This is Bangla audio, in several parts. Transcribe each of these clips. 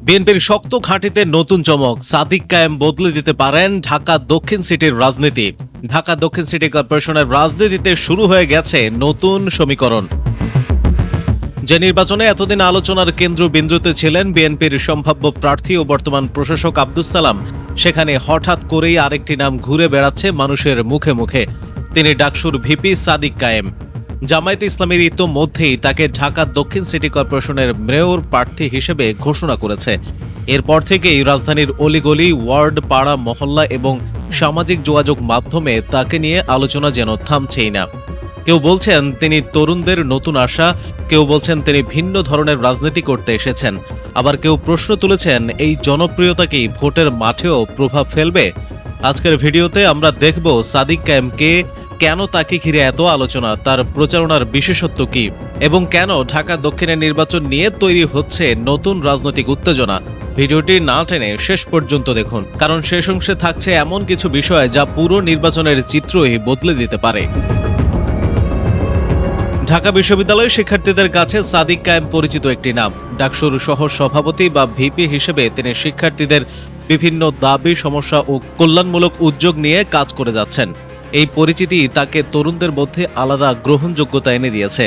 বিএনপির শক্ত ঘাঁটিতে নতুন চমক, সাদিক কায়েম বদলে দিতে পারেন ঢাকা দক্ষিণ সিটির রাজনীতি। ঢাকা দক্ষিণ সিটি কর্পোরেশনের রাজনীতিতে শুরু হয়ে গেছে নতুন সমীকরণ। যে নির্বাচনে এতদিন আলোচনার কেন্দ্রবিন্দুতে ছিলেন বিএনপির সম্ভাব্য প্রার্থী ও বর্তমান প্রশাসক আব্দুস সালাম, সেখানে হঠাৎ করেই আরেকটি নাম ঘুরে বেড়াচ্ছে মানুষের মুখে মুখে। তিনি ডাকসুর ভিপি সাদিক কায়েম। জামায়াতে ইসলামীর ইতোমধ্যেই তাকে ঢাকা দক্ষিণ সিটি কর্পোরেশনের মেয়র প্রার্থী হিসেবে ঘোষণা করেছে। এরপর থেকেই রাজধানীর অলিগলি, ওয়ার্ড, পাড়া, মহল্লা এবং সামাজিক যোগাযোগ মাধ্যমে তাকে নিয়ে আলোচনা যেন থামছেই না। কেউ বলছেন তিনি তরুণদের নতুন আশা, কেউ বলছেন তিনি ভিন্ন ধরনের রাজনীতি করতে এসেছেন, আবার কেউ প্রশ্ন তুলেছেন এই জনপ্রিয়তাকেই ভোটের মাঠেও প্রভাব ফেলবে। আজকের ভিডিওতে আমরা দেখব সাদিক কায়েমকে, কেন তাকে ঘিরে এত আলোচনা, তার প্রচারণার বিশেষত্ব কি, এবং কেন ঢাকা দক্ষিণের নির্বাচন নিয়ে তৈরি হচ্ছে নতুন রাজনৈতিক উত্তেজনা। ভিডিওটি না টেনে শেষ পর্যন্ত দেখুন, কারণ শেষ অংশে থাকছে এমন কিছু বিষয় যা পুরো নির্বাচনের চিত্রই বদলে দিতে পারে। ঢাকা বিশ্ববিদ্যালয়ের শিক্ষার্থীদের কাছে সাদিক কায়েম পরিচিত একটি নাম। ডাকসুর সহ সভাপতি বা ভিপি হিসেবে তিনি শিক্ষার্থীদের বিভিন্ন দাবি, সমস্যা ও কল্যাণমূলক উদ্যোগ নিয়ে কাজ করে যাচ্ছেন। এই পরিচিতি তাকে তরুণদের মধ্যে আলাদা গ্রহণযোগ্যতা এনে দিয়েছে।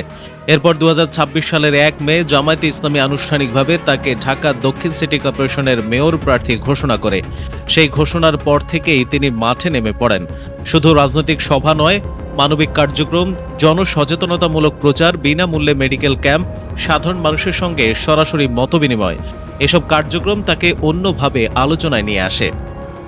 এরপর 2026 সালের 1 মে জামায়াতে ইসলামী আনুষ্ঠানিকভাবে তাকে ঢাকা দক্ষিণ সিটি কর্পোরেশনের মেয়র প্রার্থী ঘোষণা করে। সেই ঘোষণার পর থেকেই তিনি মাঠে নেমে পড়েন। শুধু রাজনৈতিক সভা নয়, মানবিক কার্যক্রম, জনসচেতনতামূলক প্রচার, বিনামূল্যে মেডিকেল ক্যাম্প, সাধারণ মানুষের সঙ্গে সরাসরি মতবিনিময়, এসব কার্যক্রম তাকে অন্যভাবে আলোচনায় নিয়ে আসে।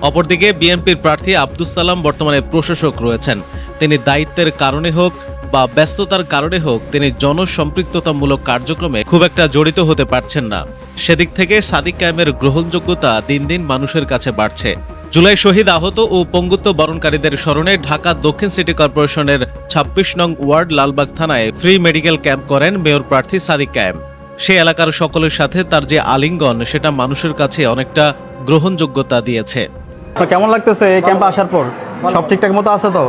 অপরদিকে বিএনপির প্রার্থী আব্দুস সালাম বর্তমানে প্রশাসক রয়েছেন। তিনি দায়িত্বের কারণে হোক বা ব্যস্ততার কারণে হোক, তিনি জনসম্পৃক্ততামূলক কার্যক্রমে খুব একটা জড়িত হতে পারছেন না। সেদিক থেকে সাদিক কায়েমের গ্রহণযোগ্যতা দিন দিন মানুষের কাছে বাড়ছে। জুলাই শহীদ, আহত ও পঙ্গুত্ব বরণকারীদের স্মরণে ঢাকা দক্ষিণ সিটি কর্পোরেশনের 26 নং ওয়ার্ড লালবাগ থানায় ফ্রি মেডিকেল ক্যাম্প করেন মেয়র প্রার্থী সাদিক কায়েম। সে এলাকার সকলের সাথে তার যে আলিঙ্গন, সেটা মানুষের কাছে অনেকটা গ্রহণযোগ্যতা দিয়েছে। কেমন লাগতেছে এই ক্যাম্পে আসার পর? সব ঠিকঠাক মতো আছে তো?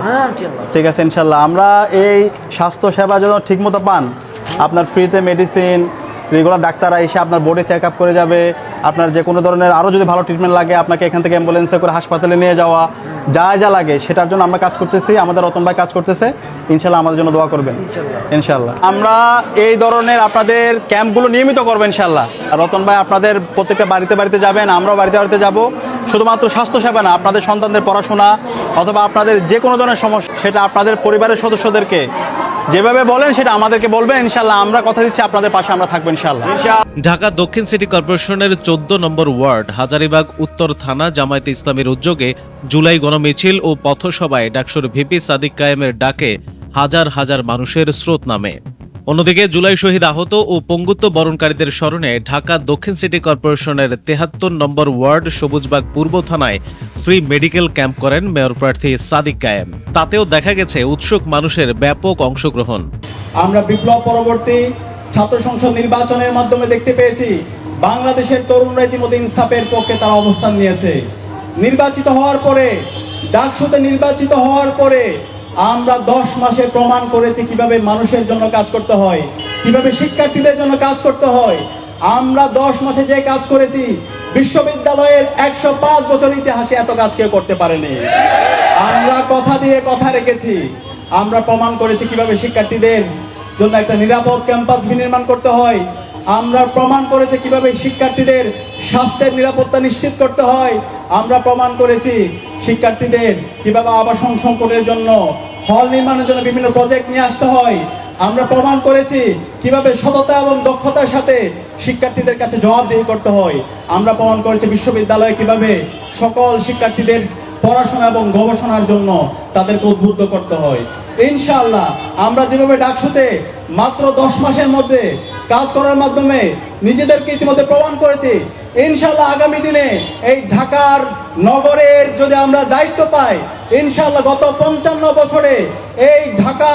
ঠিক আছে, ইনশাল্লাহ। আমরা এই স্বাস্থ্য সেবা যেন ঠিক মতো পান, আপনার ফ্রিতে মেডিসিন, রেগুলার ডাক্তাররা এসে আপনার বোর্ডে চেক আপ করে যাবে। আপনার যে কোনো ধরনের আরও যদি ভালো ট্রিটমেন্ট লাগে, আপনাকে এখান থেকে অ্যাম্বুলেন্সে করে হাসপাতালে নিয়ে যাওয়া, যা যা লাগে সেটার জন্য আমরা কাজ করতেছি। আমাদের রতন ভাই কাজ করতেছে, ইনশাল্লাহ আমাদের জন্য দোয়া করবেন ইনশাল্লাহ। আমরা এই ধরনের আপনাদের ক্যাম্পগুলো নিয়মিত করবো ইনশাল্লাহ। রতন ভাই আপনাদের প্রত্যেকটা বাড়িতে বাড়িতে যাবেন, আমরাও বাড়িতে বাড়িতে যাব। শুধুমাত্র স্বাস্থ্যসেবা না, আপনাদের সন্তানদের পড়াশোনা অথবা আপনাদের যে কোনো ধরনের সমস্যা, সেটা আপনাদের পরিবারের সদস্যদেরকে যেভাবে বলেন সেটা আমাদেরকে বলবেন ইনশাল্লাহ। আমরা কথা দিচ্ছি আপনাদের পাশে আমরা থাকবো ইনশাল্লাহ। ঢাকা দক্ষিণ সিটি কর্পোরেশনের 14 নম্বর ওয়ার্ড হাজারীবাগ উত্তর থানা জামায়াতে ইসলামীর উদ্যোগে জুলাই গণমিছিল ও পথসভায় ডাকসুর ভিপি সাদিক কায়েমের ডাকে হাজার হাজার মানুষের স্রোত নামে। অন্যদিকে জুলাই শহীদ, আহত ও পঙ্গুত্ব বরণকারীদের স্মরণে ঢাকা দক্ষিণ সিটি কর্পোরেশনের 73 নম্বর ওয়ার্ড সবুজবাগ পূর্ব থানায় ফ্রি মেডিকেল ক্যাম্প করেন মেয়র প্রার্থী সাদিক কায়েম। তাতেও দেখা গেছে উৎসুক মানুষের ব্যাপক অংশগ্রহণ। আমরা বিপ্লব পরবর্তী ছাত্র সংসদ নির্বাচনের মাধ্যমে দেখতে পেয়েছি বাংলাদেশের তরুণরা ইতিমধ্যে ইনসাফের পক্ষে তারা অবস্থান নিয়েছে। নির্বাচিত হওয়ার পরে, ডাকসুতে নির্বাচিত হওয়ার পরে আমরা 10 মাসে প্রমাণ করেছি কিভাবে মানুষের জন্য কাজ করতে হয়, কিভাবে শিক্ষার্থীদের জন্য কাজ করতে হয়। আমরা 10 মাসে যে কাজ করেছি, বিশ্ববিদ্যালয়ের 105 বছর ইতিহাসে এত কাজ কেউ করতে পারেনি। আমরা কথা দিয়ে কথা রেখেছি। আমরা প্রমাণ করেছি কিভাবে শিক্ষার্থীদের জন্য একটা নিরাপদ ক্যাম্পাস বিনির্মাণ করতে হয়। আমরা প্রমাণ করেছি কিভাবে শিক্ষার্থীদের স্বাস্থ্যের নিরাপত্তা নিশ্চিত করতে হয়। আমরা প্রমাণ করেছি শিক্ষার্থীদের কিভাবে আবাসন সংকটের জন্য, হল নির্মাণের জন্য বিভিন্ন প্রজেক্ট নিয়ে আসতে হয়। আমরা প্রমাণ করেছি কিভাবে সততা এবং দক্ষতার সাথে শিক্ষার্থীদের কাছে জবাবদিহি করতে হয়। আমরা প্রমাণ করেছি বিশ্ববিদ্যালয়ে কিভাবে সকল শিক্ষার্থীদের পড়াশোনা এবং গবেষণার জন্য তাদেরকে উদ্বুদ্ধ করতে হয়। ইনশাআল্লাহ আমরা যেভাবে ডাকসুতে মাত্র 10 মাসের মধ্যে কাজ করার মাধ্যমে নিজেদেরকে ইতিমধ্যে প্রমাণ করেছি, ইনশাআল্লাহ আগামী দিনে এই ঢাকার নগরের যদি আমরা দায়িত্ব পাই, ইনশাআল্লাহ গত 55 বছরে এই ঢাকা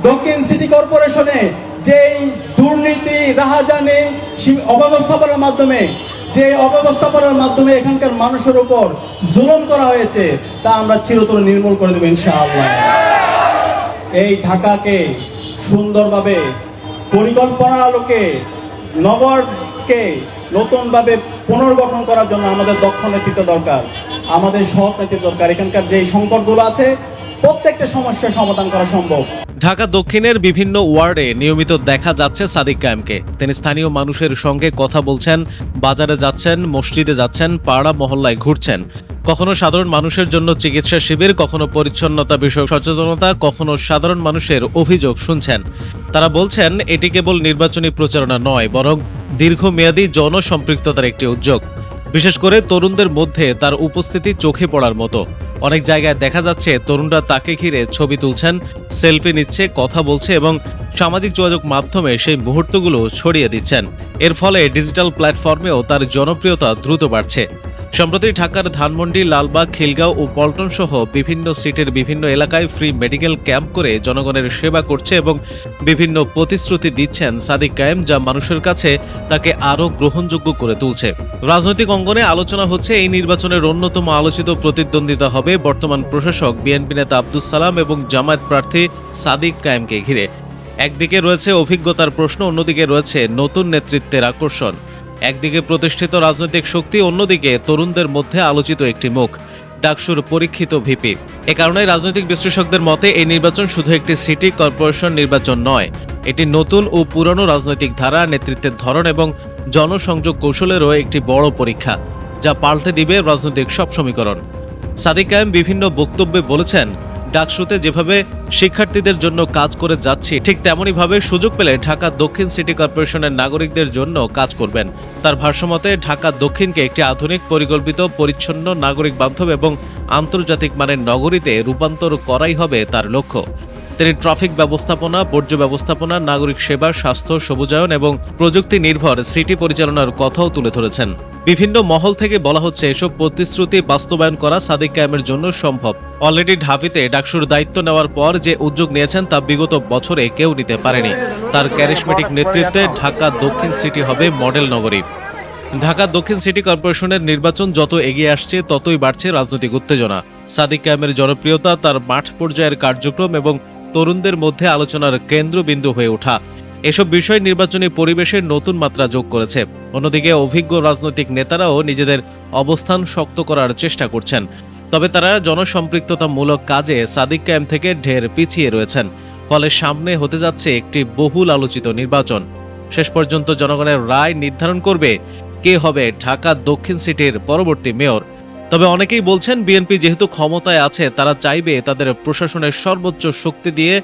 দক্ষিণ সিটি কর্পোরেশনে যেই দুর্নীতি, রাহাজানি, অব্যবস্থাপনার মাধ্যমে এখানকার মানুষের উপর জুলুম করা হয়েছে, তা আমরা চিরতরে নির্মূল করে দেব ইনশাআল্লাহ। এই ঢাকাকে সুন্দরভাবে পরিকল্পনার আলোকে নগরকে নতুনভাবে পুনর্গঠন করার জন্য আমাদের দক্ষ নেতৃত্ব দরকার, আমাদের সৎ নেতৃত্ব দরকার। এখানকার যে সংকটগুলো আছে প্রত্যেকটা সমস্যার সমাধান করা সম্ভব। ঢাকা দক্ষিণের বিভিন্ন ওয়ার্ডে নিয়মিত দেখা যাচ্ছে সাদিক কায়েমকে। তিনি স্থানীয় মানুষের সঙ্গে কথা বলছেন, বাজারে যাচ্ছেন, মসজিদে যাচ্ছেন, পাড়া মহল্লায় ঘুরছেন। কখনো সাধারণ মানুষের জন্য চিকিৎসা শিবির, কখনো পরিচ্ছন্নতা বিষয়ক সচেতনতা, কখনো সাধারণ মানুষের অভিযোগ শুনছেন। তারা বলছেন এটি কেবল নির্বাচনী প্রচারণা নয়, বরং দীর্ঘমেয়াদী জনসম্পৃক্ততার একটি উদ্যোগ। বিশেষ করে তরুণদের মধ্যে তার উপস্থিতি চোখে পড়ার মতো। অনেক জায়গায় দেখা যাচ্ছে তরুণরা তাকে ঘিরে ছবি তুলছেন, সেলফি নিচ্ছে, কথা বলছে এবং সামাজিক যোগাযোগ মাধ্যমে সেই মুহূর্তগুলো ছড়িয়ে দিচ্ছেন। এর ফলে ডিজিটাল প্ল্যাটফর্মেও তার জনপ্রিয়তা দ্রুত বাড়ছে। সম্প্রতি ঢাকার ধানমন্ডি, লালবাগ, খিলগাঁও ও পল্টন সহ বিভিন্ন সিটির বিভিন্ন এলাকায় ফ্রি মেডিকেল ক্যাম্প করে জনগণের সেবা করছে এবং বিভিন্ন প্রতিশ্রুতি দিচ্ছেন সাদিক কায়েম, যা মানুষের কাছে তাকে আরও গ্রহণযোগ্য করে তুলছে। রাজনৈতিক অঙ্গনে আলোচনা হচ্ছে এই নির্বাচনের অন্যতম আলোচিত প্রতিদ্বন্দ্বিতা হবে বর্তমান প্রশাসক বিএনপি নেতা আব্দুস সালাম এবং জামায়াত প্রার্থী সাদিক কায়েমকে ঘিরে। একদিকে রয়েছে অভিজ্ঞতার প্রশ্ন, অন্যদিকে রয়েছে নতুন নেতৃত্বের আকর্ষণ। একদিকে প্রতিষ্ঠিত রাজনৈতিক শক্তি, অন্যদিকে তরুণদের মধ্যে আলোচিত একটি মুখ, ডাকসুর পরীক্ষিত ভিপি। এ কারণে রাজনৈতিক বিশ্লেষকদের মতে এই নির্বাচন শুধু একটি সিটি কর্পোরেশন নির্বাচন নয়, এটি নতুন ও পুরনো রাজনৈতিক ধারা, নেতৃত্বের ধরন এবং জনসংযোগ কৌশলেরও একটি বড় পরীক্ষা, যা পাল্টে দিবে রাজনৈতিক সব সমীকরণ। সাদিক কায়েম বিভিন্ন বক্তব্যে বলেছেন, ডাকসুতে যেভাবে শিক্ষার্থীদের জন্য কাজ করে যাচ্ছি, ঠিক তেমনইভাবে সুযোগ পেলে ঢাকা দক্ষিণ সিটি কর্পোরেশনের নাগরিকদের জন্য কাজ করবেন। তার ভাষ্যমতে ঢাকা দক্ষিণকে একটি আধুনিক, পরিকল্পিত, পরিচ্ছন্ন, নাগরিক বান্ধব এবং আন্তর্জাতিক মানের নগরীতে রূপান্তর করাই হবে তার লক্ষ্য। তিনি ট্রাফিক ব্যবস্থাপনা, বর্জ্য ব্যবস্থাপনা, নাগরিক সেবা, স্বাস্থ্য, সবুজায়ন এবং প্রযুক্তি নির্ভর সিটি পরিচালনার কথাও তুলে ধরেছেন। বিভিন্ন মহল থেকে বলা হচ্ছে এসব প্রতিশ্রুতি বাস্তবায়ন করা সাদিক কায়েমের জন্য সম্ভব। অলরেডি ঢাবিতে ডাকসুর দায়িত্ব নেওয়ার পর যে উদ্যোগ নিয়েছেন তা বিগত বছরে কেউ নিতে পারেনি। তার ক্যারিশমেটিক নেতৃত্বে ঢাকা দক্ষিণ সিটি হবে মডেল নগরী। ঢাকা দক্ষিণ সিটি কর্পোরেশনের নির্বাচন যত এগিয়ে আসছে ততই বাড়ছে রাজনৈতিক উত্তেজনা। সাদিক কায়েমের জনপ্রিয়তা, তার মাঠ পর্যায়ের কার্যক্রম এবং তরুণদের মধ্যে আলোচনার কেন্দ্রবিন্দু হয়ে ওঠা, এসব বিষয় নির্বাচনী পরিবেশের নতুন মাত্রা যোগ করেছে। অন্যদিকে অভিজ্ঞ রাজনৈতিক নেতারাও নিজেদের অবস্থান শক্ত করার চেষ্টা করছেন, তবে তারা জনসম্পৃক্ততামূলক কাজে সাদিক কায়েম থেকে ঢের পিছিয়ে রয়েছেন। ফলে সামনে হতে যাচ্ছে একটি বহুল আলোচিত নির্বাচন। শেষ পর্যন্ত জনগণের রায় নির্ধারণ করবে কে হবে ঢাকা দক্ষিণ সিটির পরবর্তী মেয়র। তবে অনেকেই বলছেন বিএনপি যেহেতু ক্ষমতায় আছে, তারা চাইবে তাদের প্রশাসনের সর্বোচ্চ শক্তি দিয়ে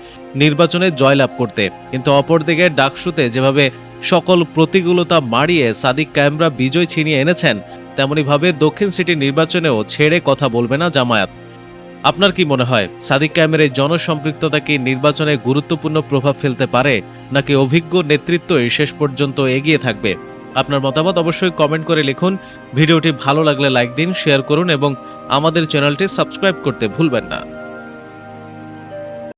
নির্বাচনে জয়লাভ করতে। কিন্তু অপরদিকে ডাকসুতে যেভাবে সকল প্রতিকূলতা মাড়িয়ে সাদিক কায়েমরা বিজয় ছিনিয়ে এনেছেন, তেমনিভাবে দক্ষিণ সিটি নির্বাচনেও ছেড়ে কথা বলবে না জামায়াত। আপনার কি মনে হয় সাদিক কায়েমের এই জনসম্পৃক্ততা কি নির্বাচনে গুরুত্বপূর্ণ প্রভাব ফেলতে পারে, নাকি অভিজ্ঞ নেতৃত্বই শেষ পর্যন্ত এগিয়ে থাকবে? আপনার মতামত অবশ্যই কমেন্ট করে লিখুন। ভিডিওটি ভালো লাগলে লাইক দিন, শেয়ার করুন এবং আমাদের চ্যানেলটি সাবস্ক্রাইব করতে ভুলবেন না।